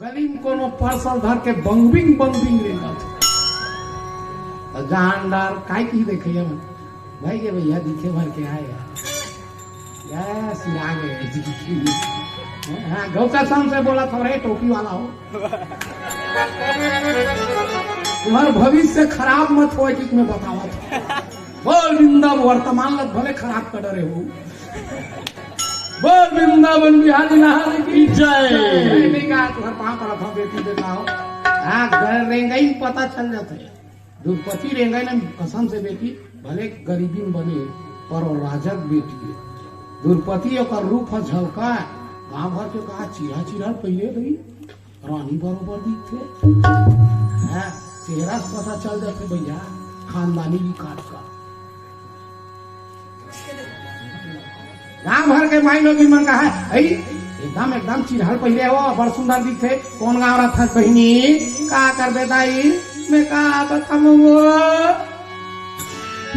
गली में कोनो पार्सल धर के बंबिंग बंबिंग रेगा जानदार काय की देखे भाई के भैया दिखे भर के आए यस आ गए। हाँ गौ कसम से बोला था रे टोपी वाला हो तुम्हारा भविष्य खराब मत हो कि मैं बतावा था बोल वृंदावन वर्तमान लग भले खराब कर रहे हो बोल वृंदावन बिहार नहाने की जय। नहीं कहा तुम्हारे पाँव पड़ा था बेटी बेटा हो हाँ घर रेंगाई पता चल जाता है दुर्पति रेंगाई ना कसम से बेटी भले गरीबी में बने पर राजक बेटी है दुर्पति और रूप झलका गाँव भर के कहा चिरा चिरा पहले रही रानी बरोबर दिखते चेहरा से पता चल जाते भैया खानदानी भी काट का गाँव भर के माई लोग मन का है एकदम एकदम चिरहल पहले हो बड़ सुंदर दिखते कौन गाँव रहा था बहनी का कर दे दाई मैं कहा बता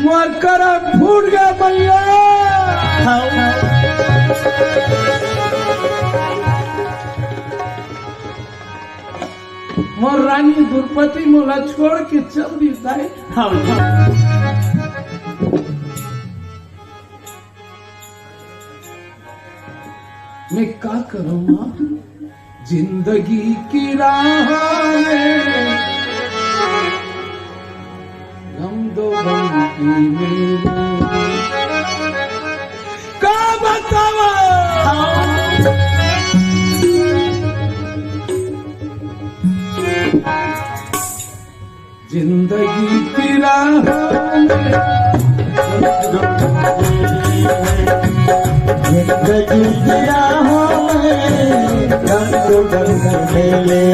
मोर कर फूट गया भैया मोर रानी दुर्पति मोला छोड़ के चल दी दाई मैं क्या करूँ जिंदगी की राह में गम दो गम की मेरी का बतावा जिंदगी की राह जिंदगी की राहों में गम तो गम मेले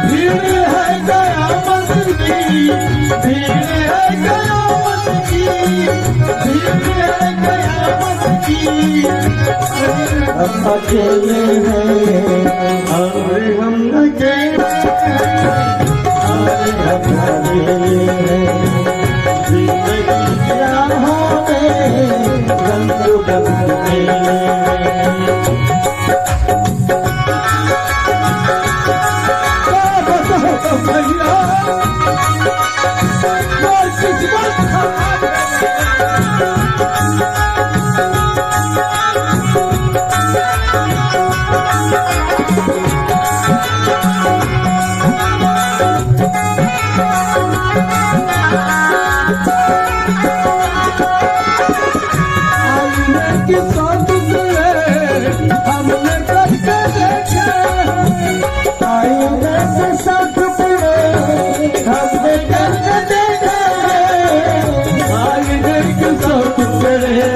भीड़ है कयामत की भीड़ है कयामत की भीड़ है कयामत की हम अकेले हैं और हम अकेले हम अकेले हैं जिंदगी की राहों में गम तो गम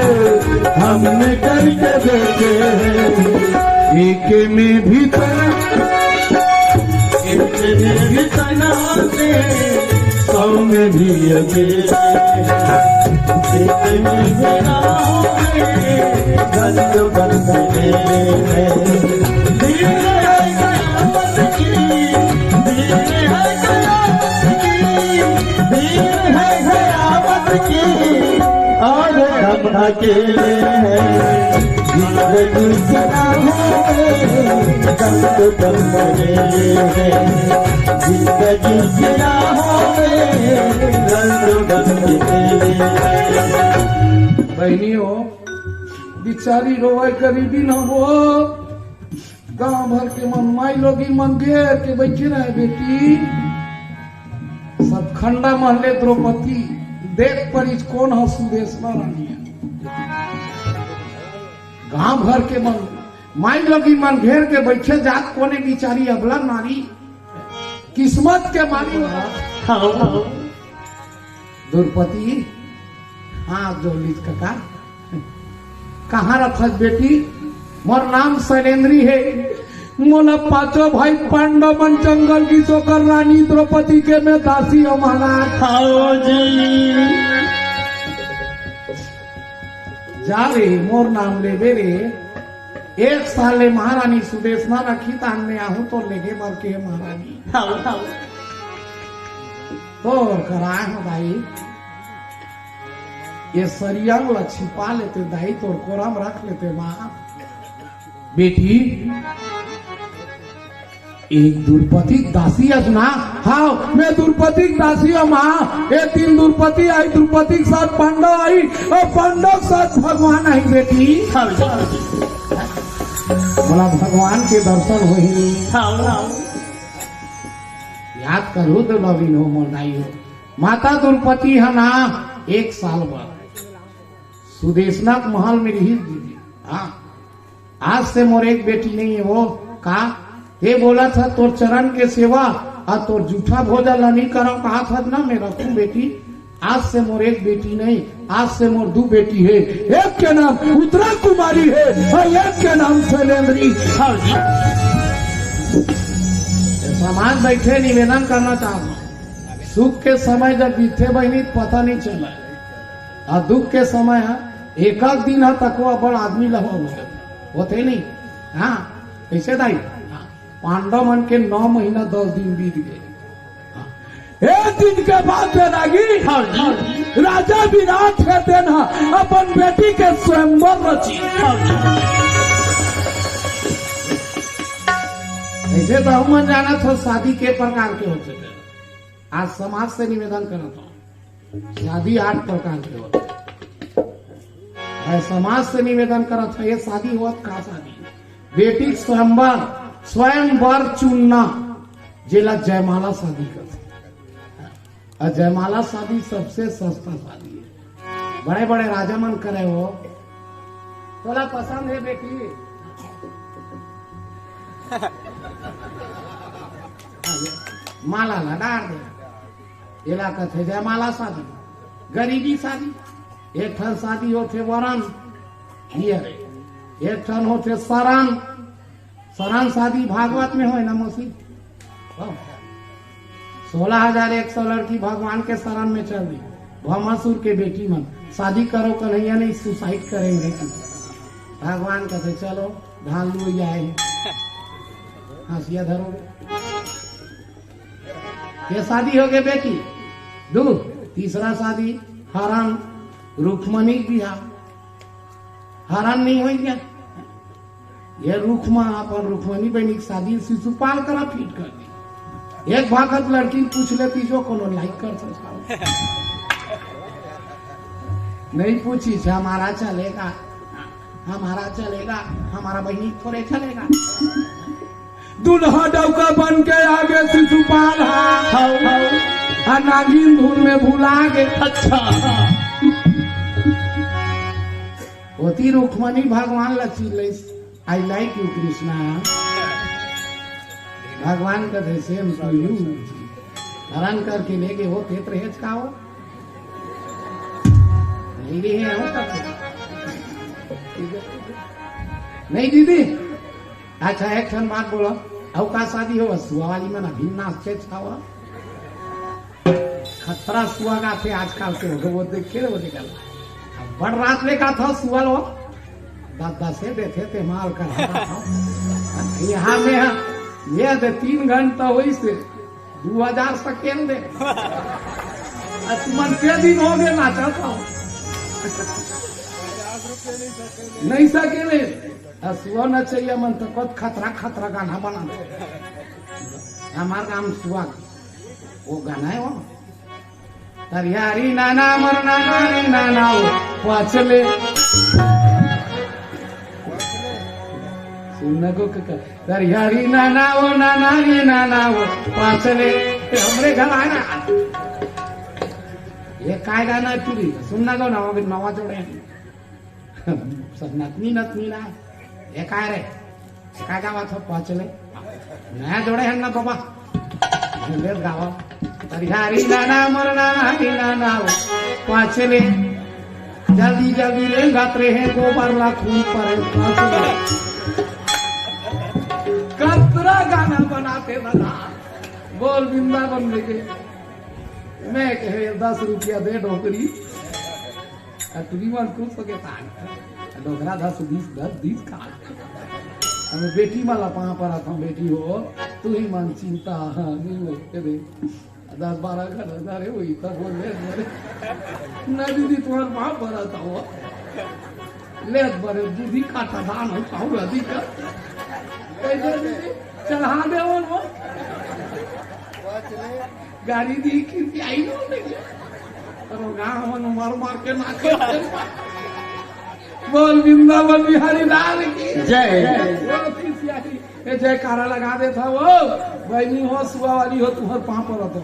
हमने करके देखे एक में भी तना से सौ में भी अकेले एक में भी गंद बंद और हम अकेले हैं जिंदगी की राहों में गम तो गम मेले हैं जिंदगी की राहों में गम तो गम मेले हैं। बहनी हो बिचारी रोए गरीबी न हो गांव भर के मन माई लोग मन घेर के बैठे रहे बेटी सब खंडा महले द्रौपदी देख पर कौन है सुदेशना रानी गांव भर के मन माई लोग मन घेर के बैठे जात कोने बिचारी अबला नारी किस्मत के मारी द्रौपदी हाँ जोली कका कहाँ रखस बेटी मोर नाम शैलेंद्री है मोला पांचों भाई पांडव मन जंगल की सोकर रानी द्रौपदी के में दासी हमारा खाओ जी जा रे मोर नाम ले दे रे एक साल ले महारानी सुदेशना रखी था हमने आहू तो लेके मर के महारानी तो कराए हो भाई ये सरियांग ला छिपा लेते दाई तोर कोराम रख लेते माँ बेटी एक दुर्पति दासी ना। हाँ मैं दुर्पति दासी हूँ माँ। ये 3 दुर्पति आई, दुर्पति के साथ पांडव आई और पांडव के साथ भगवान आई बेटी। बोला भगवान के दर्शन हुई। याद करो तो नवीन हो मोरनाई हो। माता दुर्पति है ना 1 साल बाद सुदेशनाथ महल में रही दीदी। हाँ आज से मोर एक बेटी नहीं है वो का ये बोला था तोर चरण के सेवा और तोर जूठा भोजन नहीं करो कहा था ना मैं रखूं बेटी। आज से मोर एक बेटी नहीं, आज से मोर 2 बेटी है। एक के नाम उत्तरा कुमारी है और एक के नाम शैलेंद्री। समाज बैठे निवेदन करना चाहता हूँ, सुख के समय जब बीते बहनी पता नहीं चला और दुख के समय है एक दिन है तक वो बड़ आदमी लगा होते नहीं। हाँ ऐसे दाई पांडव मन के 9 महीना 10 दिन बीत गए। एक दिन के बाद राजा विराट कहते ना अपन बेटी के स्वयंवर रची। ऐसे तो हम जाना था शादी के प्रकार के होते थे। आज समाज से निवेदन करता हूँ शादी 8 प्रकार के होते। समाज से निवेदन करा था ये शादी हुआ का शादी बेटी स्वयंवर चुनना जिला जयमाला शादी करते। और जयमाला शादी सबसे सस्ता शादी है। बड़े बड़े राजा मन करे हो थोड़ा पसंद है बेटी माला लडार दे इलाका थे जयमाला शादी। गरीबी शादी एक ठन शादी होते वरण एक ठन होते शरण। शरण शादी भागवत में हो ना मौसी 16,100 लड़की भगवान के शरण में चल रही। भमासुर के बेटी मन शादी करो कन्हैया नहीं सुसाइड करेंगे। भगवान कहते चलो धान लो आए हंसिया धरोगे। ये शादी हो गई बेटी 2। तीसरा शादी हरण रुक्मणी बिहार। हरण नहीं हो गया ये रुक्मा अपन रुक्मणी बहनी की शादी शिशुपाल करा फिट कर दी। एक भागत लड़की पूछ लेती जो कोनो लाइक कर सकता नहीं पूछी हमारा चलेगा हमारा चलेगा हमारा बहनी थोड़े चलेगा। दुल्हा डौका बन के आगे शिशुपाल नागिन धुन में भूला गे। अच्छा होती रुक्मणी भगवान लची आई लाइक यू कृष्णा। भगवान का सेम टू यू हरण करके लेके हो खेत रहेज का हो नहीं रहे हो नहीं दीदी। अच्छा एक ठन बात बोलो अब का शादी हो सुआ वाली में ना भिन्ना अच्छे छावा खतरा सुआ का थे आजकल के हो वो देखे वो निकल बड़ रात में का था सुआ लो दादा से देखे थे माल कर यहाँ में ये 3 घंटा हुई से 2000 सेकेंड दे तुम के दिन हो गए नाचा था नहीं सके सुआ न चाहिए मन तो कद खतरा खतरा गाना बना हमार काम सुआ वो गाना है वो हरियारी नाना मरना नानी नाना वो पाचले सुनने को हरियारी नाना वो नाना रे नाना वो पाचले हमरे घर आना ये काय गाना चुरी सुनना को ना नवा जोड़े सब नतनी नतनी ना ये काय रे काय गावा था पाचले नया जोड़े हैं ना बाबा ले गावा हरियारी नाना मरना नानी नाना वो पाचले जल्दी जल्दी ले गाते हैं गोबर ला खून पर कतरा गाना बनाते बना बोल वृंदावन लेके मैं कहे 10 रुपया दे डोकरी तुरी मन खुश हो गए डोकरा 10 का हमें बेटी माला पहा पर आता बेटी हो तू ही मन चिंता नहीं हो दे 10-12 घर हुई तब बोले न दीदी तुम्हारे बाप भराता हो ले बड़े दूधी काटा दान हो पाऊ अधिक चढ़ा दे वो गाड़ी दी कि आई और गाँव मन मार मार के नाके बोल वृंदावन बिहारी लाल की जय ये जयकारा लगा दे था वो बहनी हो सुबह वाली हो तुम्हारे पाँव पर तो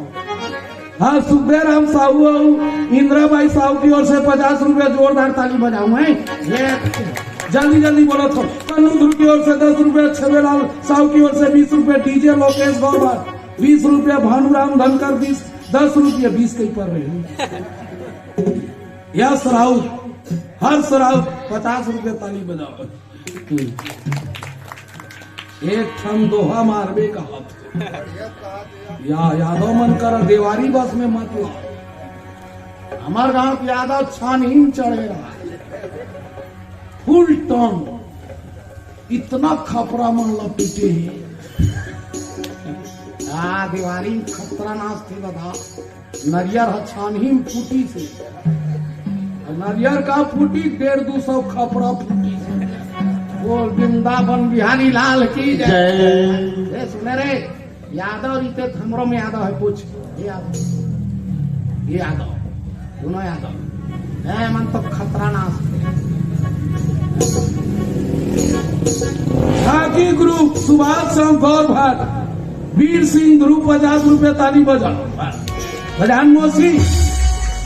हाँ सुखदेव राम साहू इंदिराबाई साहू की ओर से 50 रुपए जोरदार ताली बजाऊ है जल्दी जल्दी बोलो तो कन्नूर की ओर से 10 रुपए छबेलाल साहू की ओर से 20 रुपए डीजे लोकेश गौर 20 रुपए भानुराम धनकर 10 रुपये 20 कहीं पर रहे यश राउत हर्ष राउत 50 रुपए ताली बजाओ एक ठन दोहा मारबे का या यादव मन कर देवारी बस में मत ला हमार गांव के यादव छानहीन चढ़े रहा फुल टन इतना खपरा मन लपेटे दीवारी खतरा नाश थे बता नरियर छानहीन फूटी से नरियर का फूटी 150-200 खपरा फूटी से बोल वृंदावन बिहारी लाल की जय सुने रे यादव रीते हमरो में यादव है पूछ ये यादव दोनों यादव है मन तो खतरा नाश खाकी ग्रुप सुभाष श्याम गौर भाट वीर सिंह ध्रुव 50 रुपए ताली बजा भजान मोसी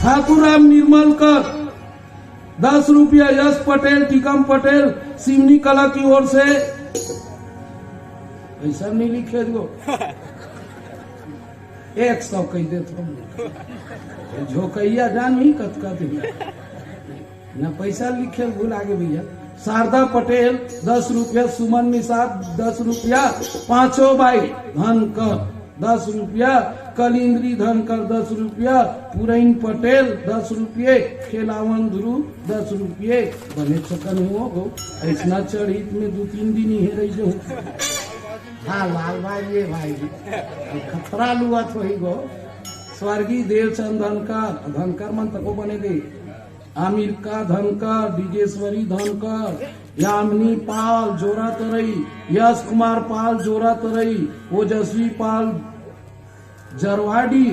ठाकुर राम निर्मलकर 10 रुपया यश पटेल टीकम पटेल सिवनी कला की ओर से ऐसा नहीं लिखे दो 100 कही दे झोकैया जान ही कतका न पैसा लिखे भूल आगे भैया शारदा पटेल 10 रुपया सुमन निषाद 10 रुपया पांचों बाई धनकर 10 रुपया कलिंद्री धनकर 10 रुपया पुरैन पटेल 10 रुपये खेलावन ध्रुव 10 रुपये बने चकन हो गो ऐसा चढ़ी में 2-3 दिन ही रही जो हाँ लाल भाई ये भाई खतरा लुआ तो ही गो स्वर्गीय देवचंद धनकर मन तको बने दे आमिर का धनकर डिजेश्वरी धनकर यामिनी पाल जोरा तरई यश कुमार पाल जोरा तरई ओजस्वी पाल जरवाडी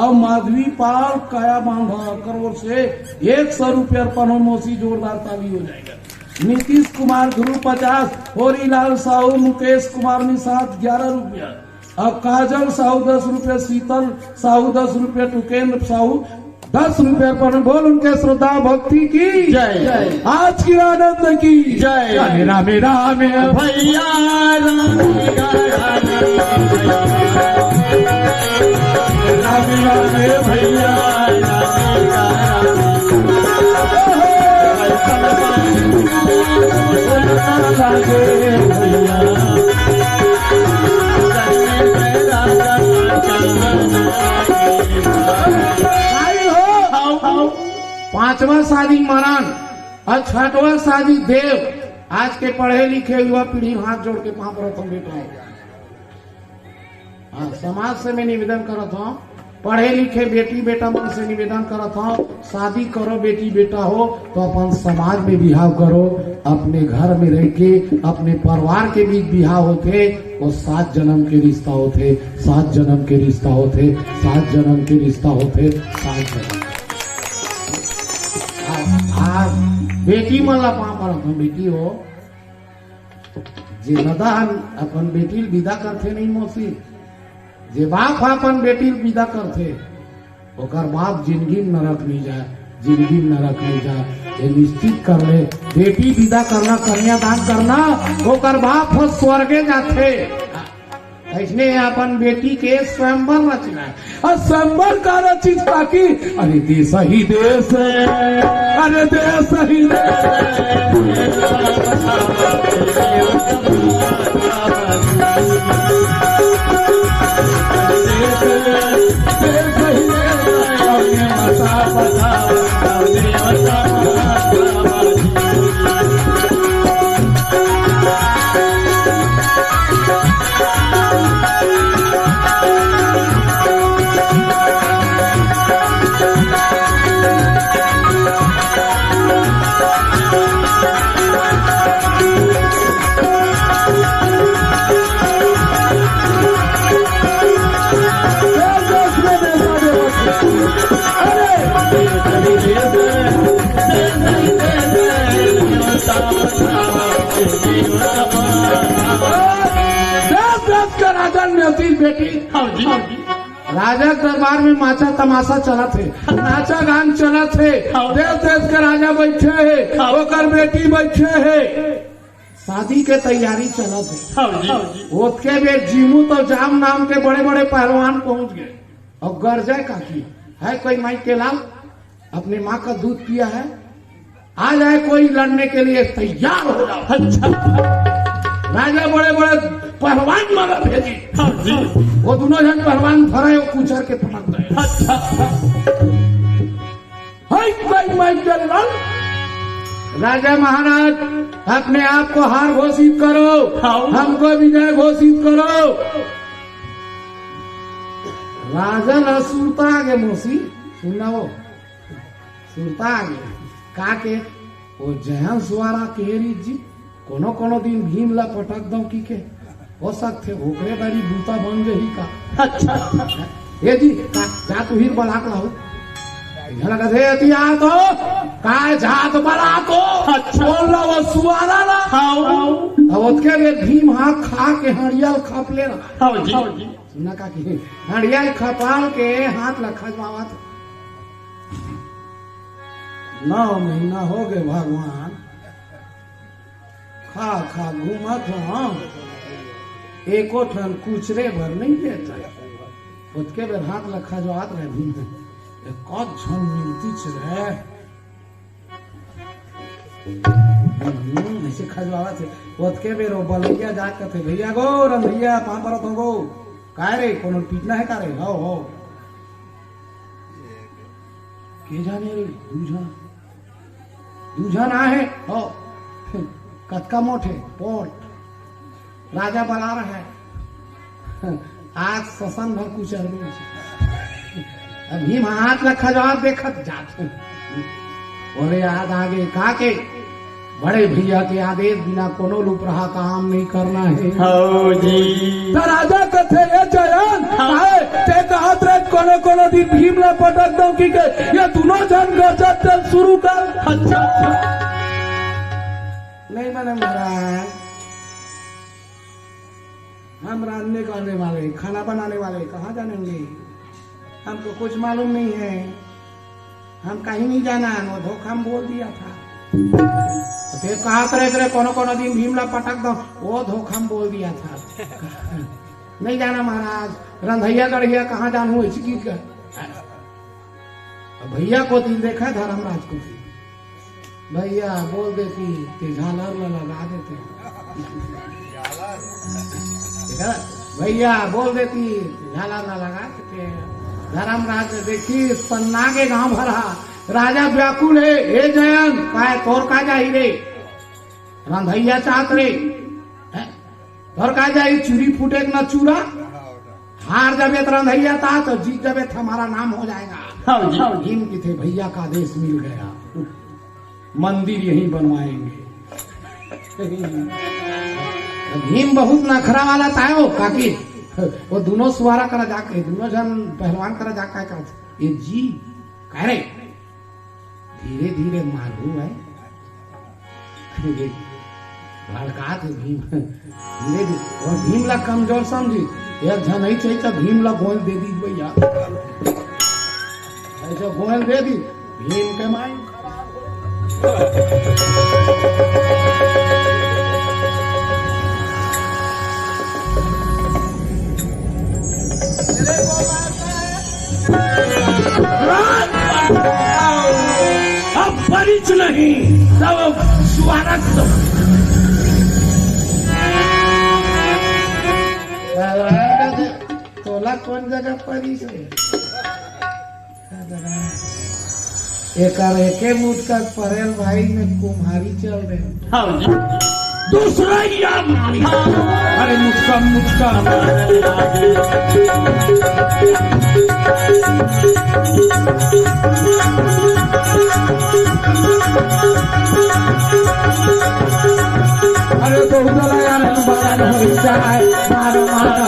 और माधवी पाल काया बांधा करोड़ से 100 रुपये अर्पण हो मौसी जोरदार ताली हो जाएगा नीतीश कुमार ध्रुव 50 होरीलाल साहू मुकेश कुमार निषाद 11 रुपया अब काजल साहू 10 रुपये शीतल साहू 10 रुपये टुकेंद्र साहू 10 रुपये पर बोल उनके श्रद्धा भक्ति की जय आज की आनंद की जय मेरा मेरा मेरा भैया भैया पांचवा शादी मरण और छठवा शादी देव आज के पढ़े लिखे युवा पीढ़ी हाथ जोड़ के पांव पर तुम बेटा हाँ समाज से मैं निवेदन करत हूँ पढ़े लिखे बेटी बेटा मन से निवेदन करत हूँ शादी करो बेटी बेटा हो तो अपन समाज में बिहाव करो अपने घर में रह के अपने परिवार के बीच बिहाव होते वो 7 जन्म के रिश्ता होते 7 जन्म के रिश्ता होते 7 जन्म के रिश्ता होते 7 जन्म आज बेटी मन ला पा पर बेटी हो जे नदान अपन बेटी विदा करते नहीं मौसी जे बाप अपन बेटी विदा करते ओकर बाप जिंदगी में नरक नहीं जाए जिंदगी में नरक नहीं जाए ये निश्चित कर ले बेटी विदा करना कन्यादान करना ओकर बाप हो स्वर्गे जाते इसने अपन बेटी के स्वयंवर रचना है और स्वयंवर का रचित बाकी अरे देश ही देश अरे देश ही देश देश का राजा न्योती बेटी राजा के दरबार में माचा तमाशा चला थे, नाचा गान चला थे, देश देश के राजा बैठे है, ओकर बेटी बैठे है, शादी के तैयारी चला थे। उसके भी जीमू तो जाम नाम के बड़े बड़े पहलवान पहुंच गए और गर्जे का की है कोई माई के लाल अपनी माँ का दूध पिया है, आ जाए कोई लड़ने के लिए तैयार हो जाओ। राजा बड़े बड़े पहलवान मारा भेजी, वो दोनों जन पहलवान धरे वो कुचर के पटक गए। राजा महाराज अपने आप को हार घोषित करो, हमको विजय घोषित करो। राजा न सुरता आगे मोसी सुनना वो सुरता आगे का के वो जहन सुवारा केरी जी कोनो कोनो दिन भीम ला पटक दो की के हो सकते ओकरे बारी बूता बन जही का। अच्छा ये जी जा तू हीर बला लाओ झलक दे दिया तो काय जात बला को बोल ला वो सुवारा ला अब उसके वे भीम हाथ खा के हड़ियल खप ले रहा। हां जी सुना का की हड़ियल खपाल के हाथ ला खजवावा 9 महीना हो गए भगवान खा खा घूमत हम एको ठन कुचरे भर नहीं देता उसके बेर हाथ लखा जो आत रहे भीम कद झन मिलती रहे ऐसे खजवावा थे उसके बेर वो बलैया जाकर थे भैया गो रन भैया पाँ पर गो काय रे कोनो पीटना है का रे हो के जाने रे दूझन आहे हो कतका मोटे पोट राजा बला रहा है आज ससन भर कुछ अभी हाथ रखा जवाब देखत जाते बोले आज आगे का के बड़े भैया के आदेश बिना कोनो लुप रहा काम नहीं करना है। हो जी तो राजा कथे ये चयन काहे ते कहत रे कोनो कोनो दिन भीम ला पटक दो की के ये दोनों जन गजत शुरू कर। अच्छा नहीं माने महाराज हम रांधने करने वाले खाना बनाने वाले कहाँ जानेंगे हमको कुछ मालूम नहीं है हम कहीं नहीं जाना वो धोखा हम बोल दिया था फिर कहा करे कोनो कोनो दिन भीमला पटक दो वो धोखा हम बोल दिया था नहीं जाना महाराज रंधैया गढ़िया कहाँ जानू इसी चीज का भैया को दिन देखा धर्मराज को भैया बोल देती कि झालर में लगा देते भैया बोल देती झालर में लगा देते धर्मराज देखी पन्ना के गांव भरा राजा व्याकुल है हे जयन काय तोर का जाही रे रंधैया चाहत रे तोर का जाही चूरी फूटे न चूरा हार जबे रंधैया था तो जीत जबे हमारा नाम हो जाएगा। भीम की थे भैया का आदेश मिल गया मंदिर यहीं बनवाएंगे। भीम बहुत नखरा वाला था काकी वो दोनों सुवारा करा जाके दोनों जन पहलवान करा जाके कर ये जी कह रहे धीरे धीरे मालूम है भड़का थे भीम धीरे धीरे और भीम ला कमजोर समझी एक जन नहीं चाहिए तो भीम ला गोल दे दी भैया ऐसा गोल दे दी भीम के माइंड अब परिच नहीं सब स्वागत तोला कौन जगह परिच है एके मुटका परेल भाई में कुम्हारी चल रहे दूसरा याद अरे मुटका मुटका अरे तो उधर यार बाहर हो जाए मारो मारो